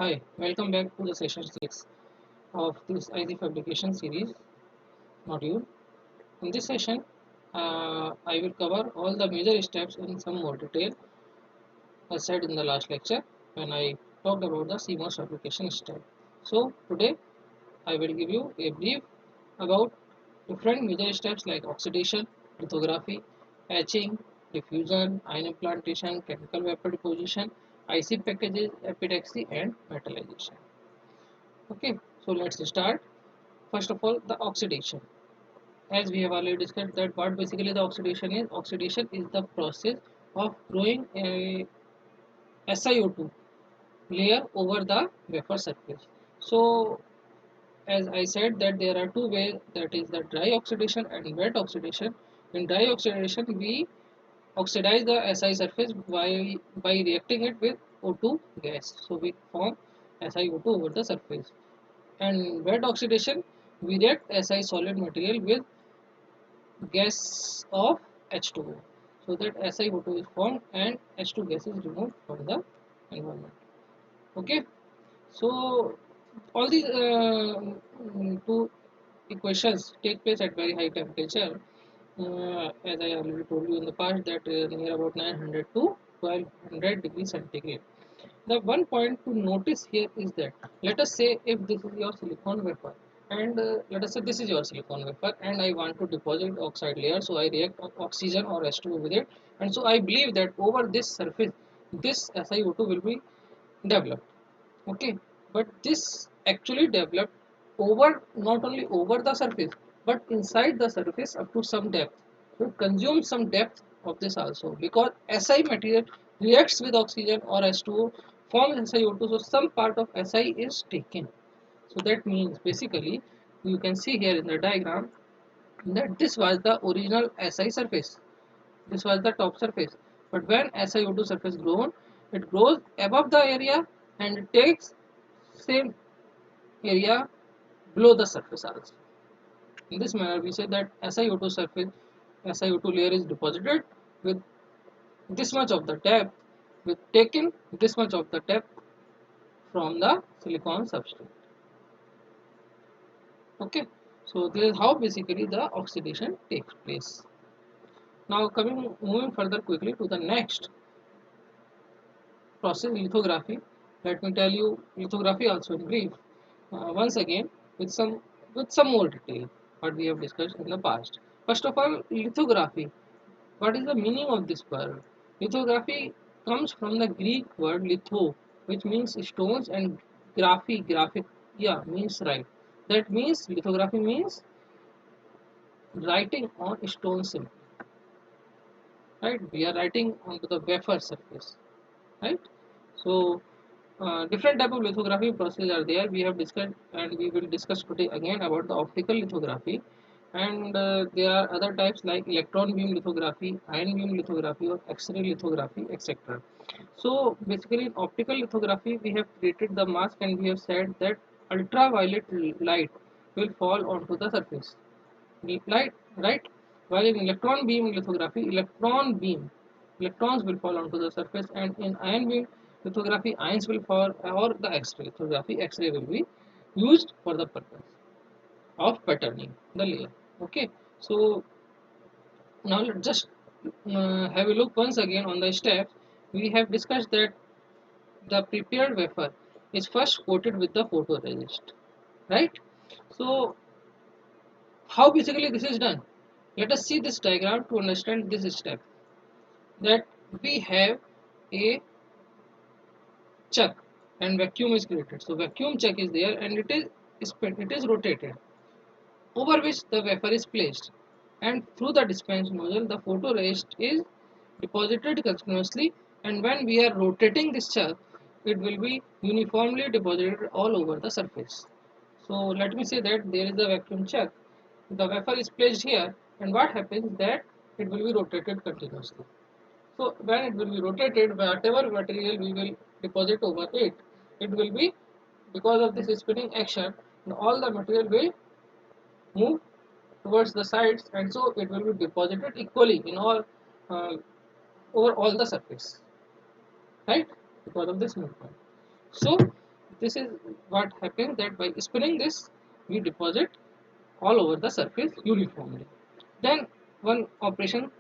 Hi, welcome back to the session 6 of this IC fabrication series module. In this session, I will cover all the major steps in some more detail as said in the last lecture when I talked about the CMOS fabrication step. So today I will give you a brief about different major steps like oxidation, lithography, etching, diffusion, ion implantation, chemical vapor deposition, IC packages, epitaxy and metallization. Okay, so let's start. First of all, the oxidation. As we have already discussed that what basically the oxidation is the process of growing a SiO2 layer over the wafer surface. So as I said that there are two ways, that is the dry oxidation and wet oxidation. In dry oxidation we oxidize the Si surface by reacting it with O2 gas. So we form SiO2 over the surface. And wet oxidation we react Si solid material with gas of H2O, so that SiO2 is formed and H2 gas is removed from the environment. Okay, so all these two equations take place at very high temperature. As I already told you in the past that near about 900 to 1200 degrees centigrade. The one point to notice here is that, let us say if this is your silicon wafer, and let us say this is your silicon wafer and I want to deposit oxide layer, so I react oxygen or H2O with it, and so I believe that over this surface this SiO2 will be developed. Okay, but this actually developed over, not only over the surface but inside the surface up to some depth. So it consumes some depth of this also, because Si material reacts with oxygen or H2O, forms SiO2, so some part of Si is taken. So that means basically you can see here in the diagram that this was the original Si surface, this was the top surface, but when SiO2 surface grown, it grows above the area and it takes same area below the surface also. In this manner, we say that SiO2 surface, SiO2 layer is deposited with this much of the depth, with taking this much of the depth from the silicon substrate. Okay, so this is how basically the oxidation takes place. Now, moving further quickly to the next process, lithography. Let me tell you lithography also in brief. Once again with some more detail what we have discussed in the past. First of all, lithography. What is the meaning of this word? Lithography comes from the Greek word litho, which means stones, and graphic, yeah, means write. That means lithography means writing on stone simply, right? We are writing onto the wafer surface, right? So different type of lithography processes are there. We have discussed and we will discuss today again about the optical lithography, and there are other types like electron beam lithography, ion beam lithography, or X-ray lithography, etc. So basically in optical lithography we have created the mask and we have said that ultraviolet light will fall onto the surface. Light, right? While in electron beam lithography, electrons will fall onto the surface, and in ion beam lithography, ions will fall, or the X-ray lithography, X-ray will be used for the purpose of patterning the layer. Okay, so now let's just have a look once again on the steps. We have discussed that the prepared wafer is first coated with the photoresist, right? So how basically this is done? Let us see this diagram to understand this step. That we have a chuck and vacuum is created. So vacuum chuck is there and it is rotated, over which the wafer is placed, and through the dispense nozzle the photoresist is deposited continuously, and when we are rotating this chuck it will be uniformly deposited all over the surface. So let me say that there is a vacuum chuck, the wafer is placed here, and what happens that it will be rotated continuously. So when it will be rotated, whatever material we will deposit over it, it will be, because of this spinning action, all the material will move towards the sides, and so it will be deposited equally in all uh, over all the surface, right? Because of this movement. So this is what happens, that by spinning this we deposit all over the surface uniformly. Then one operation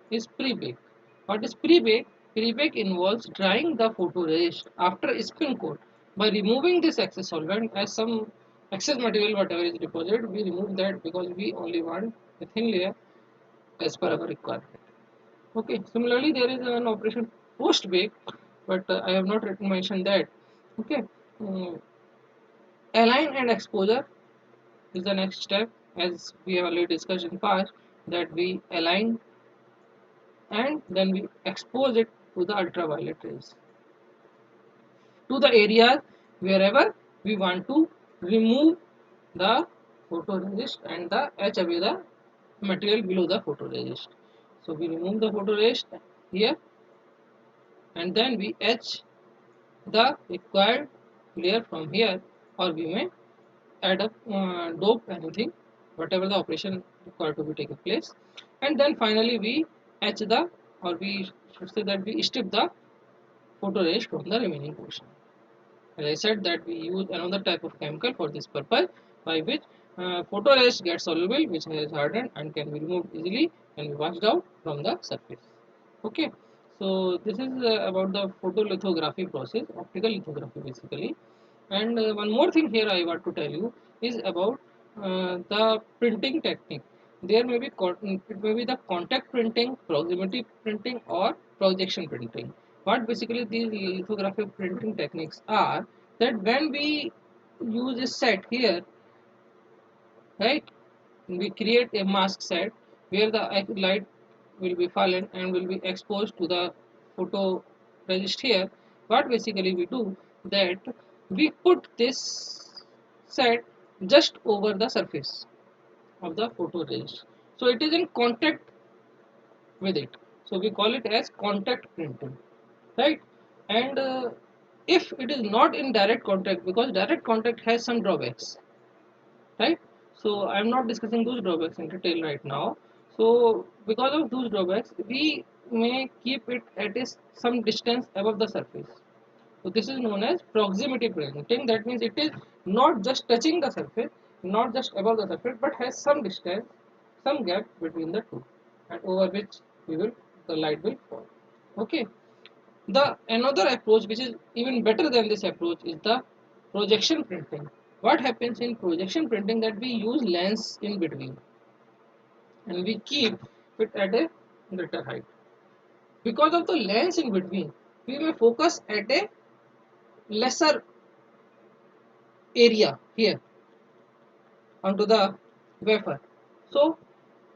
is pre-bake. What is pre-bake? Pre-bake involves drying the photoresist after spin coat. By removing this excess solvent, as some excess material whatever is deposited, we remove that because we only want a thin layer as per our requirement. Okay. Similarly, there is an operation post-bake, but I have not written mentioned that. Okay. Mm, Align and exposure is the next step, as we have already discussed in past, that we align and then we expose it to the ultraviolet rays to the areas wherever we want to remove the photoresist and the etch away the material below the photoresist. So we remove the photoresist here and then we etch the required layer from here, or we may add up dope anything, whatever the operation required to be taken place, and then finally we etch the, or we should say that we strip the photoresist from the remaining portion. As I said that we use another type of chemical for this purpose, by which photoresist gets soluble, which has hardened and can be removed easily and be washed out from the surface. Okay, so this is about the photolithography process, optical lithography basically. And one more thing here I want to tell you is about the printing technique. There may be it may be the contact printing, proximity printing, or projection printing. What basically these lithography printing techniques are, that when we use a set here, right? We create a mask set where the light will be fallen and will be exposed to the photoresist here. What basically we do, that we put this set just over the surface of the photoresist, so it is in contact with it, so we call it as contact printing, right? And if it is not in direct contact, because direct contact has some drawbacks, right? So I'm not discussing those drawbacks in detail right now. So because of those drawbacks we may keep it at some distance above the surface. So this is known as proximity printing. That means it is not just touching the surface, not just above the surface, but has some distance, some gap between the two, and over which we will the light will fall. Okay. The another approach which is even better than this approach is the projection printing. What happens in projection printing, that we use lens in between and we keep it at a greater height. Because of the lens in between, we may focus at a lesser area here onto the wafer. So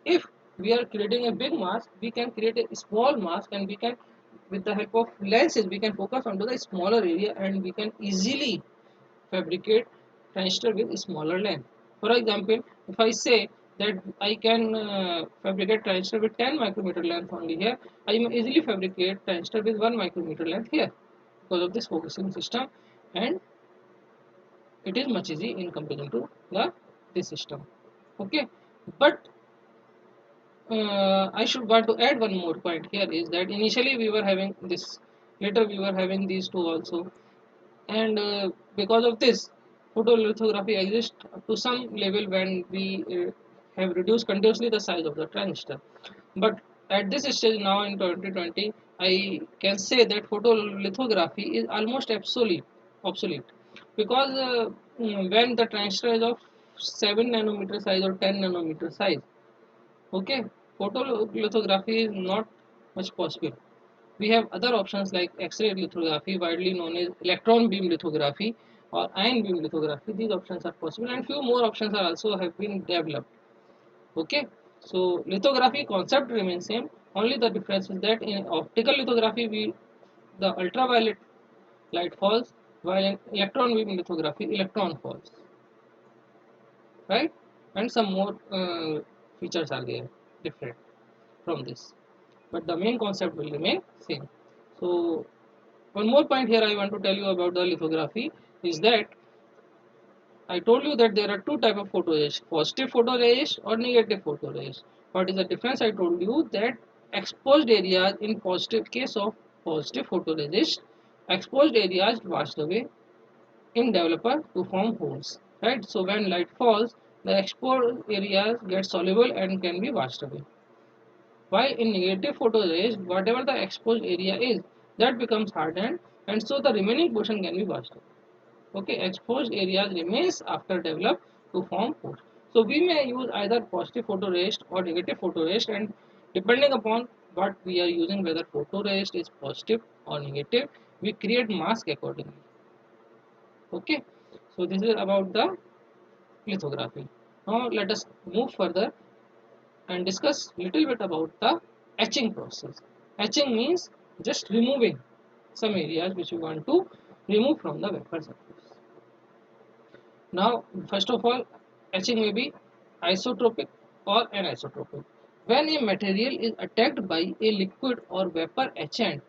if we are creating a big mask, we can create a small mask, and we can, with the help of lenses, we can focus onto the smaller area and we can easily fabricate transistor with smaller length. For example, if I say that I can fabricate transistor with 10 micrometer length only here, I may easily fabricate transistor with 1 micrometer length here because of this focusing system, and it is much easy in comparison to the this system. Okay, but I should want to add one more point here, is that initially we were having this, later we were having these two also, and because of this photolithography exists to some level when we have reduced continuously the size of the transistor. But at this stage now in 2020, I can say that photolithography is almost obsolete, because when the transistor is of 7 nanometer size or 10 nanometer size, okay, photolithography is not much possible. We have other options like X-ray lithography, widely known as electron beam lithography or ion beam lithography. These options are possible, and few more options are also have been developed. Okay, so lithography concept remains same. Only the difference is that in optical lithography, the ultraviolet light falls, while in electron beam lithography, electron falls, right? And some more features are there different from this, but the main concept will remain same. So one more point here I want to tell you about the lithography is that I told you that there are two type of photoresist, positive photoresist or negative photoresist. What is the difference? I told you that exposed areas, in positive case of positive photoresist, exposed areas washed away, in developer to form holes, right? So when light falls, the exposed areas get soluble and can be washed away. While in negative photorays, whatever the exposed area is, that becomes hardened, and so the remaining portion can be washed away. Okay, exposed areas remains after develop to form pores. So we may use either positive photoresist or negative photoresist, and depending upon what we are using, whether photoresist is positive or negative, we create mask accordingly. Okay, so this is about the lithography. Now let us move further and discuss little bit about the etching process. Etching means just removing some areas which we want to remove from the wafer surface. Now, first of all, etching may be isotropic or anisotropic. When a material is attacked by a liquid or vapor etchant,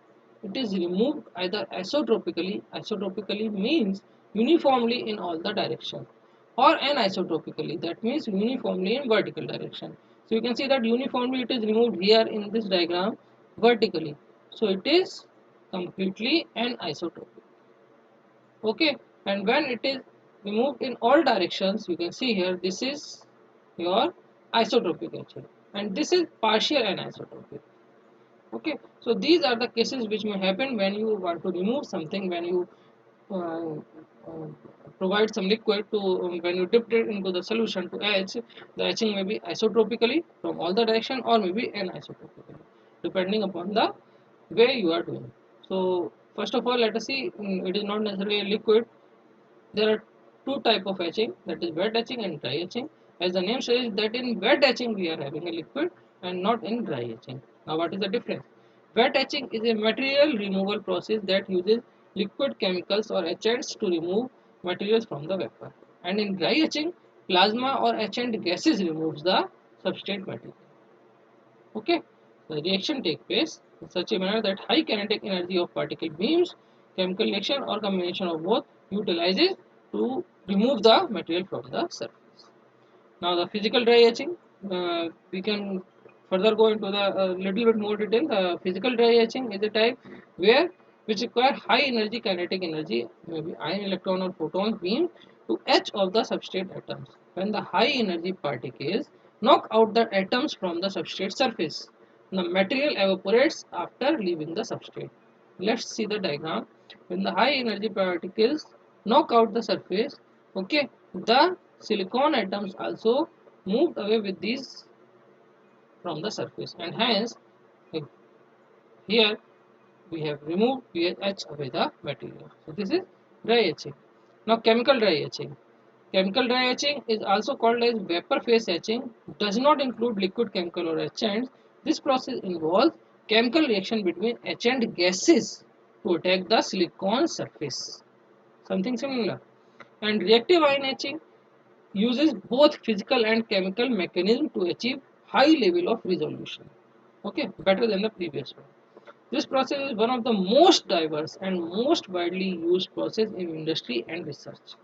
it is removed either isotropically. Isotropically means uniformly in all the directions, or anisotropically, that means uniformly in vertical direction. So you can see that uniformly it is removed here in this diagram vertically. So it is completely anisotropic. Okay, and when it is removed in all directions, you can see here this is your isotropic etching, and this is partial anisotropic. Okay, so these are the cases which may happen when you want to remove something, when you uh, uh, provide some liquid to when you dip it into the solution to etch. The etching may be isotropically from all the direction or maybe anisotropically, depending upon the way you are doing. So first of all, let us see, it is not necessarily a liquid. There are two type of etching, that is wet etching and dry etching. As the name says that in wet etching we are having a liquid and not in dry etching. Now what is the difference? Wet etching is a material removal process that uses liquid chemicals or etchants to remove materials from the vapor. And in dry etching, plasma or etchant gases removes the substrate material. Okay, the reaction takes place in such a manner that high kinetic energy of particle beams, chemical reaction or combination of both utilizes to remove the material from the surface. Now the physical dry etching, we can further go into the little bit more detail. The physical dry etching is a type where which require high energy kinetic energy, maybe ion, electron or photon beam to etch of the substrate atoms. When the high energy particles knock out the atoms from the substrate surface, the material evaporates after leaving the substrate. Let's see the diagram. When the high energy particles knock out the surface, okay, the silicon atoms also moved away with these from the surface, and hence here we have removed, we have etched away the material. So this is dry etching. Now chemical dry etching. Chemical dry etching is also called as vapor phase etching. Does not include liquid chemical or etchants. This process involves chemical reaction between etchant gases to attack the silicon surface. Something similar. And reactive ion etching uses both physical and chemical mechanism to achieve high level of resolution. Okay, better than the previous one. This process is one of the most diverse and most widely used process in industry and research.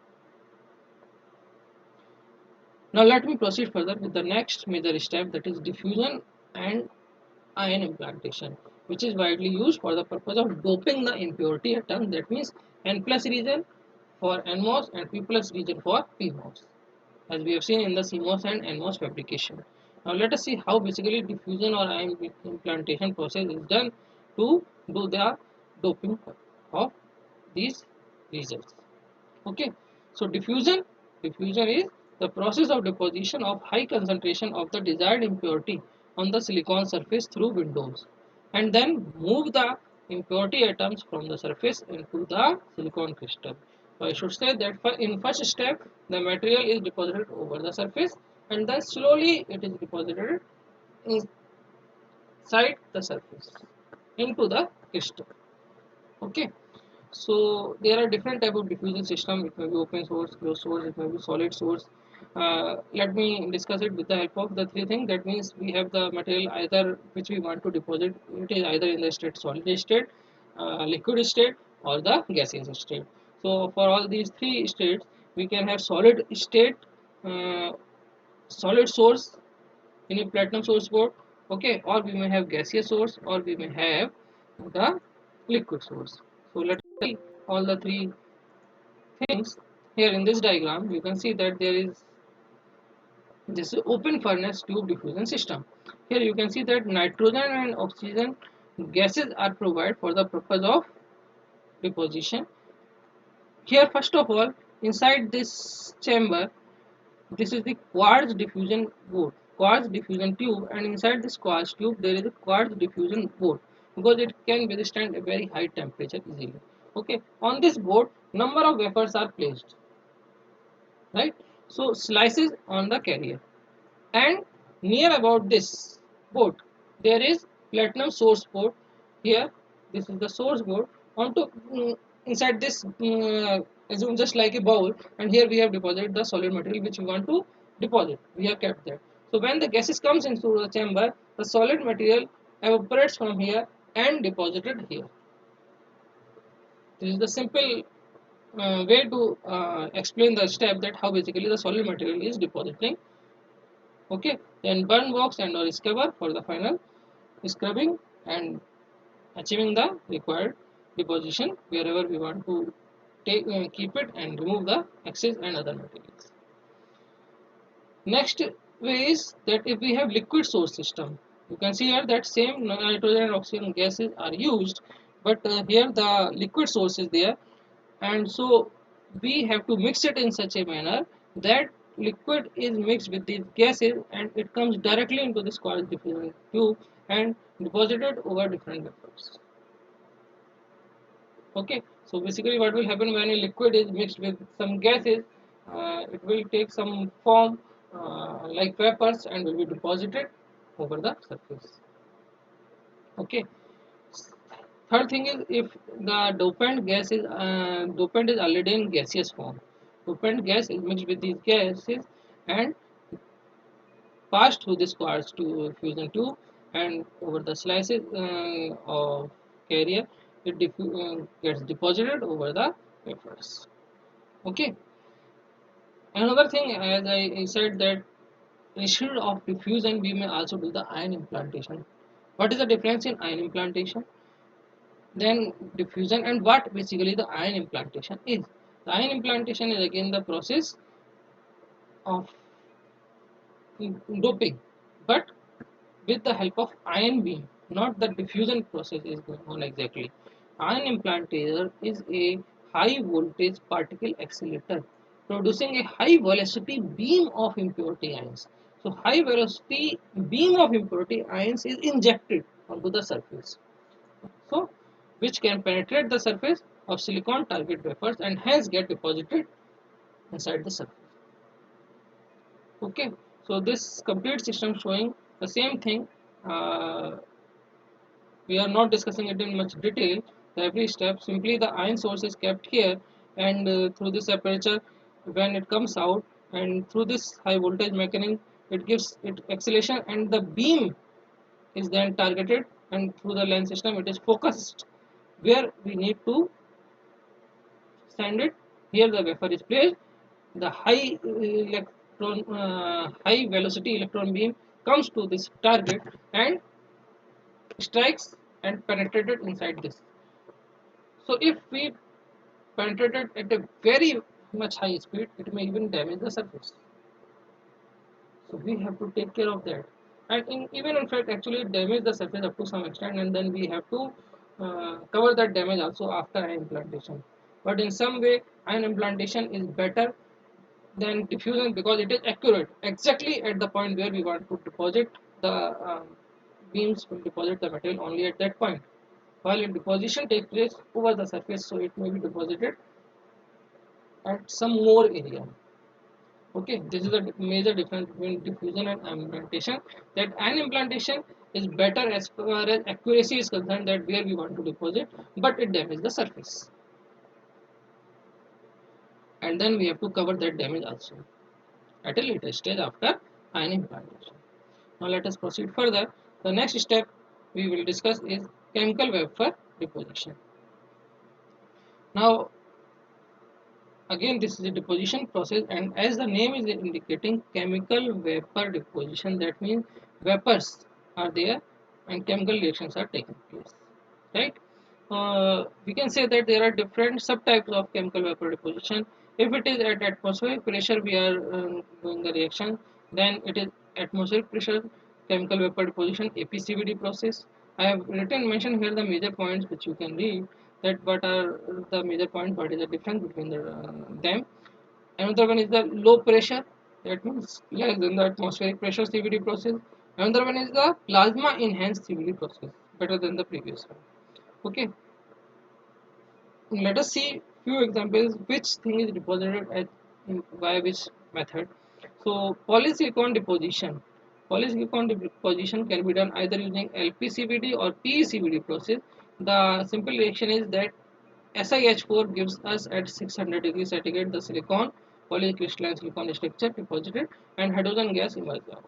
Now let me proceed further with the next major step, that is diffusion and ion implantation, which is widely used for the purpose of doping the impurity atom, that means N plus region for NMOS and P plus region for PMOS, as we have seen in the CMOS and NMOS fabrication. Now let us see how basically diffusion or ion implantation process is done to do the doping of these regions. Okay, so diffusion is the process of deposition of high concentration of the desired impurity on the silicon surface through windows, and then move the impurity atoms from the surface into the silicon crystal. So I should say that in first step the material is deposited over the surface, and then slowly it is deposited inside the surface into the crystal. Okay, so there are different type of diffusion system. It may be open source, closed source, it may be solid source. Let me discuss it with the help of the three things. That means we have the material either which we want to deposit, it is either in the state solid state, liquid state or the gaseous state. So for all these three states we can have solid state, uh, solid source in a platinum source board, okay, or we may have gaseous source or we may have the liquid source. So let's see all the three Hence, here in this diagram, you can see that there is this open furnace tube diffusion system. Here you can see that nitrogen and oxygen gases are provided for the purpose of deposition. Here, first of all, inside this chamber, this is the quartz diffusion board, quartz diffusion tube, and inside this quartz tube there is a quartz diffusion board because it can withstand a very high temperature easily. Okay, on this board, number of wafers are placed, right? So slices on the carrier, and near about this board there is platinum source board. Here, this is the source board. Onto inside this assume just like a bowl, and here we have deposited the solid material which we want to deposit. We have kept that. So when the gases comes into the chamber, the solid material evaporates from here and deposited here. This is the simple way to explain the step that how basically the solid material is depositing. Okay, then burn box and or scrubber for the final scrubbing and achieving the required deposition wherever we want to take keep it and remove the excess and other materials. Next way is that if we have liquid source system, you can see here that same nitrogen and oxygen gases are used, but here the liquid source is there, and so we have to mix it in such a manner that liquid is mixed with these gases and it comes directly into this quartz diffusion tube and deposited over different vapors. Okay, so basically what will happen when a liquid is mixed with some gases, it will take some form like vapors and will be deposited over the surface. Okay, third thing is if the dopant is already in gaseous form, dopant gas is mixed with these gases and passed through this quartz to fusion tube and over the slices of carrier, it gets deposited over the wafers. Okay, another thing, as I said, that instead of diffusion we may also do the ion implantation. What is the difference in ion implantation, then diffusion, and what basically the ion implantation is? The ion implantation is again the process of doping, but with the help of ion beam, not the diffusion process is going on exactly. Ion implanter is a high voltage particle accelerator producing a high velocity beam of impurity ions. So high velocity beam of impurity ions is injected onto the surface, so which can penetrate the surface of silicon target wafers and hence get deposited inside the surface. Okay, so this complete system showing the same thing. uh, we are not discussing it in much detail, every step. Simply the ion source is kept here, and through this aperture when it comes out, and through this high voltage mechanism it gives it acceleration, and the beam is then targeted, and through the lens system it is focused where we need to send it. Here the wafer is placed, the high velocity electron beam comes to this target and strikes and penetrated inside this. So if we penetrate it at a very much high speed, it may even damage the surface. So we have to take care of that. And even in fact, actually damage the surface up to some extent, and then we have to cover that damage also after ion implantation. But in some way, ion implantation is better than diffusion because it is accurate exactly at the point where we want to deposit the beams will deposit the material only at that point, while in deposition takes place over the surface, so it may be deposited at some more area. Okay, this is a major difference between diffusion and implantation, that an implantation is better as far as accuracy is concerned, that where we want to deposit, but it damages the surface, and then we have to cover that damage also at a later stage after ion implantation. Now let us proceed further. The next step we will discuss is chemical vapor deposition. Now again, this is a deposition process, and as the name is indicating, chemical vapor deposition, that means vapors are there and chemical reactions are taking place, right? we can say that there are different subtypes of chemical vapor deposition. If it is at atmospheric pressure, we are doing the reaction. Then it is atmospheric pressure chemical vapor deposition (APCVD) process. I have written mentioned here the major points which you can read. That what are the major points? What is the difference between them? Another one is the low pressure. That means less than the atmospheric pressure CVD process. Another one is the plasma enhanced CVD process, better than the previous one. Okay, let us see few examples which thing is deposited at by which method. So polysilicon deposition. Polysilicon deposition can be done either using LPCVD or PECVD process. The simple reaction is that SiH4 gives us at 600 degrees centigrade the silicon polycrystalline silicon structure deposited and hydrogen gas emerges out.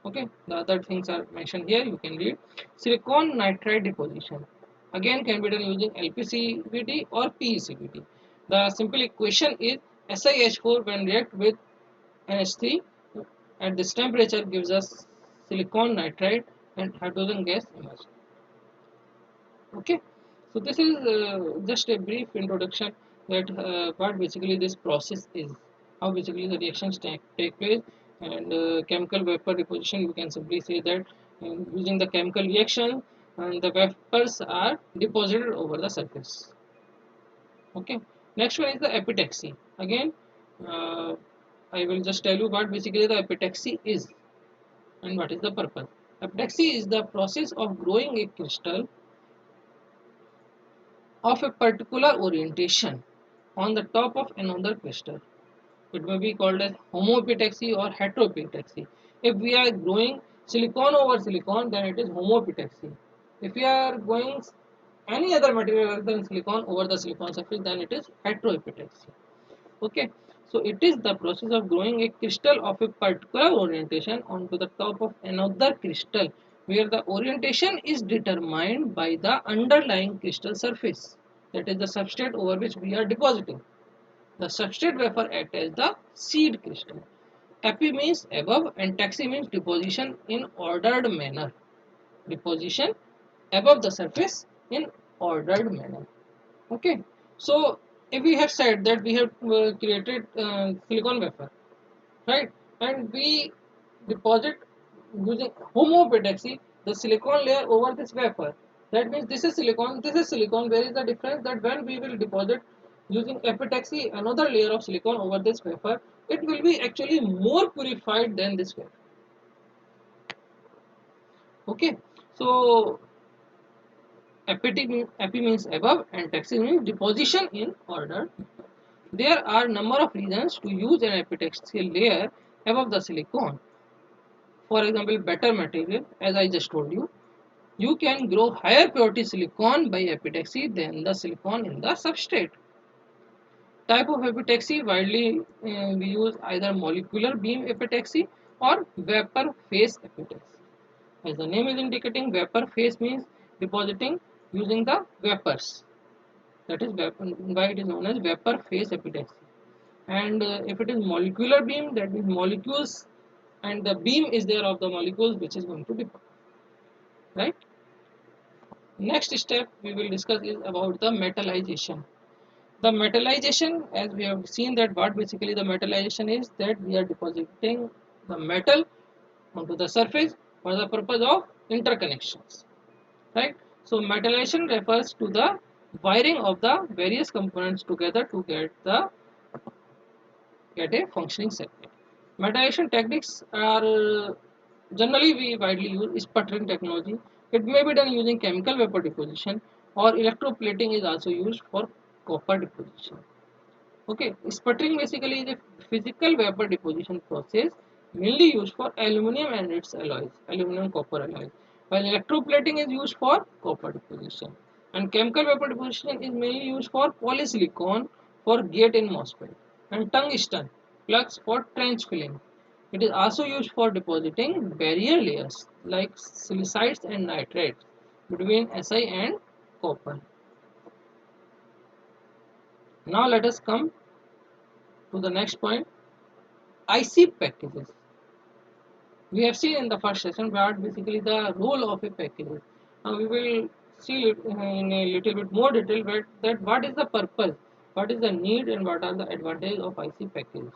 Okay, the other things are mentioned here, you can read. Silicon nitride deposition again can be done using LPCVD or PECVD. The simple equation is SiH4 when react with NH3 at this temperature gives us silicon nitride and hydrogen gas emerges. Okay, so this is just a brief introduction that what basically this process is, how basically the reactions take place, and chemical vapor deposition. You can simply say that using the chemical reaction, and the vapors are deposited over the surface. Okay, next one is the epitaxy. Again, uh, I will just tell you what basically the epitaxy is and what is the purpose. Epitaxy is the process of growing a crystal of a particular orientation on the top of another crystal. It may be called as homoepitaxy or heteroepitaxy. If we are growing silicon over silicon, then it is homoepitaxy. If we are going any other material other than silicon over the silicon surface, then it is heteroepitaxy. Okay, so it is the process of growing a crystal of a particular orientation onto the top of another crystal, where the orientation is determined by the underlying crystal surface, that is the substrate over which we are depositing. The substrate wafer acts as the seed crystal. Epi means above and taxi means deposition in ordered manner. Deposition above the surface in ordered manner. Okay, so if we have said that we have created silicon wafer, right, and we deposit using homoepitaxy the silicon layer over this wafer, that means this is silicon, this is silicon. Where is the difference? That when we will deposit using epitaxy another layer of silicon over this wafer, it will be actually more purified than this wafer. Okay, so epi means above and taxi means deposition in order. There are number of reasons to use an epitaxial layer above the silicon. For example, better material, as I just told you. You can grow higher purity silicon by epitaxy than the silicon in the substrate. Type of epitaxy widely we use either molecular beam epitaxy or vapor phase epitaxy. As the name is indicating, vapor phase means depositing using the vapors. That is why it is known as vapor phase epitaxy. And if it is molecular beam, that means molecules and the beam is there of the molecules which is going to depart, right? Next step we will discuss is about the metallization. The metallization, as we have seen that what basically the metallization is, that we are depositing the metal onto the surface for the purpose of interconnections, right? So metallization refers to the wiring of the various components together to get a functioning circuit. Metallization techniques are generally we widely use sputtering technology. It may be done using chemical vapor deposition, or electroplating is also used for copper deposition. Okay, sputtering basically is a physical vapor deposition process mainly used for aluminum and its alloys, aluminum copper alloys, while electroplating is used for copper deposition. And chemical vapor deposition is mainly used for polysilicon for gate in MOSFET and tungsten flux for trench filling. It is also used for depositing barrier layers like silicides and nitrates between Si and copper. Now let us come to the next point, IC packages. We have seen in the first session what basically the role of a package is. Now we will see in a little bit more detail that what is the purpose, what is the need, and what are the advantages of IC packages.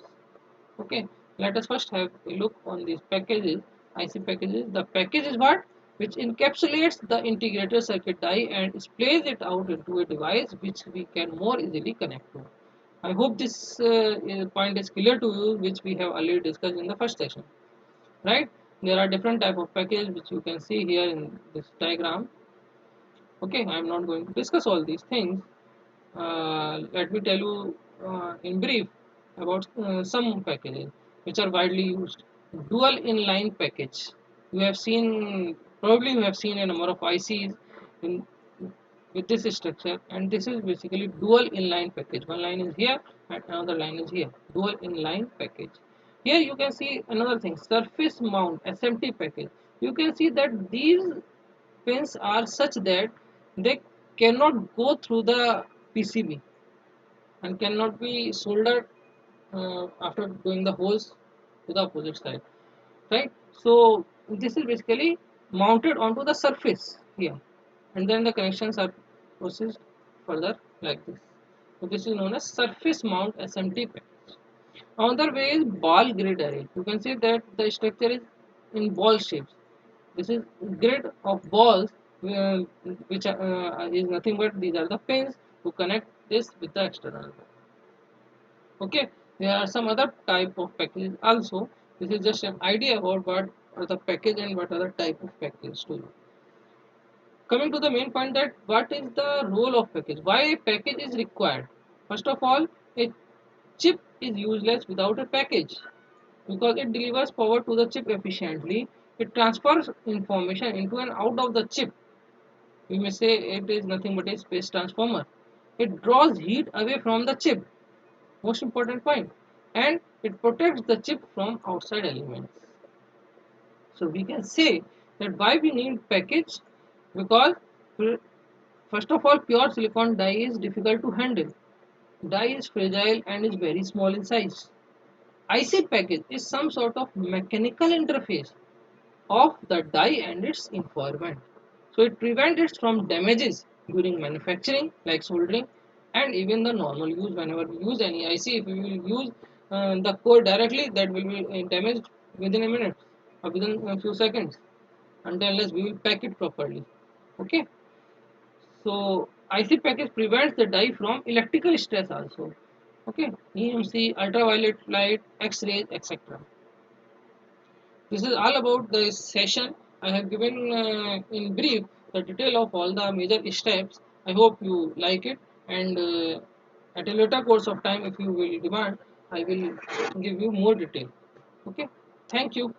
Okay, let us first have a look on these packages. IC packages. The package is what? Which encapsulates the integrated circuit die and displays it out into a device which we can more easily connect to. I hope this point is clear to you, which we have already discussed in the first session. Right? There are different type of packages which you can see here in this diagram. Okay, I am not going to discuss all these things. Let me tell you in brief about some packages which are widely used. Dual inline package. You have seen, probably you have seen a number of ICs in, with this structure, and this is basically dual inline package. One line is here and another line is here. Dual inline package. Here you can see another thing, surface mount SMT package. You can see that these pins are such that they cannot go through the PCB and cannot be soldered after doing the holes to the opposite side, right? So this is basically mounted onto the surface here, and then the connections are processed further like this. So this is known as surface mount SMT package. Another way is ball grid array. You can see that the structure is in ball shapes. This is grid of balls, uh, which is nothing but these are the pins to connect this with the external wall. Okay, there are some other type of packages also. This is just an idea about what are the package and what are the type of package to you. Coming to the main point, that what is the role of package? Why a package is required? First of all, a chip is useless without a package because it delivers power to the chip efficiently. It transfers information into and out of the chip. We may say it is nothing but a space transformer. It draws heat away from the chip, most important point, and it protects the chip from outside elements. So we can say that why we need package, because first of all, pure silicon die is difficult to handle. Die is fragile and is very small in size. IC package is some sort of mechanical interface of the die and its environment. So it prevents it from damages during manufacturing like soldering and even the normal use. Whenever we use any IC, if we will use the core directly, that will be damaged within a minute or within a few seconds, until unless we will pack it properly. Okay, so IC package prevents the die from electrical stress also. Okay, EMC, ultraviolet light, X-rays, etc. This is all about the session. I have given in brief the detail of all the major steps. I hope you like it, and at a later course of time, if you will demand, I will give you more detail. Okay, thank you.